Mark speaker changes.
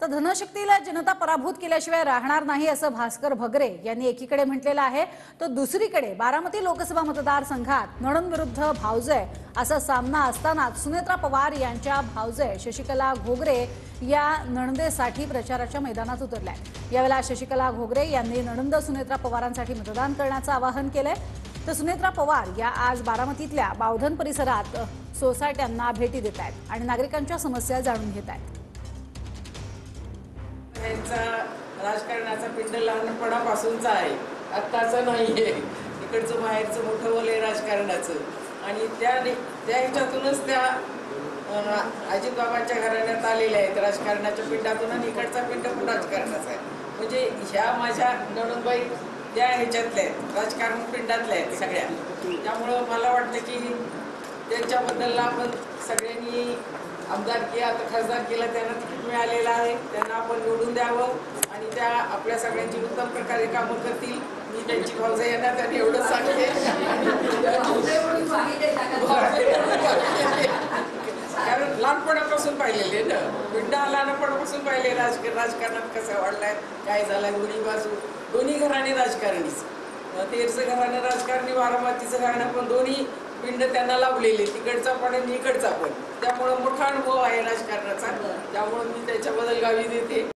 Speaker 1: तर धनशक्तीला जनता पराभूत केल्याशिवाय राहणार नाही असं भास्कर भगरे यांनी एकीकडे म्हटलेलं आहे, तर दुसरीकडे बारामती लोकसभा मतदारसंघात नणंद विरुद्ध भावजय असा सामना असतानाच सुनेत्रा पवार यांच्या भावजय शशिकला घोगरे या नणंदेसाठी प्रचाराच्या मैदानात उतरल्या। यावेळेला शशिकला घोगरे यांनी नणंद सुनेत्रा पवारांसाठी मतदान करण्याचं आवाहन केलंय। तर सुनेत्रा पवार या आज बारामतीतल्या बावधन परिसरात सोसायट्यांना भेटी देत आहेत आणि नागरिकांच्या समस्या जाणून घेत आहेत।
Speaker 2: राजकारणाचा पिंड लहानपणापासूनचा आहे, आत्ताचं नाहीये। इकडचं बाहेरचं मोठं बोल आहे राजकारणाचं आणि त्या ह्याच्यातूनच त्या अजितबाबांच्या घराण्यात आलेल्या आहेत राजकारणाच्या पिंडातून आणि इकडचा पिंड पण राजकारणाचा आहे। म्हणजे ह्या माझ्या नणंदबाई त्या ह्याच्यातल्या आहेत, राजकारण पिंडातल्या आहेत सगळ्या। त्यामुळं मला वाटतं की त्यांच्याबद्दल आपण सगळ्यांनी आमदारकी आता खासदारकीला त्यांना तिकीट मिळालेलं आहे, त्यांना आपण निवडून द्यावं आणि त्या आपल्या सगळ्यांची उत्तम प्रकारे कामं करतील। मी त्यांची भावजय यांना त्यांनी एवढंच सांगते, कारण लहानपणापासून पाहिलेले ना पिंडा लहानपणापासून पाहिले राजकारणात कसं वाढलाय काय झालं। दोन्ही बाजू दोन्ही घराणे राजकारणीच, तेरचं घराणं राजकारणी, बारामतीचं घराणं पण दोन्ही पिंड त्यांना लाभलेले, तिकडचा पण आणि इकडचा पण। त्यामुळे मोठा अनुभव आहे राजकारणाचा, त्यामुळे मी त्याच्याबद्दल गावी देते।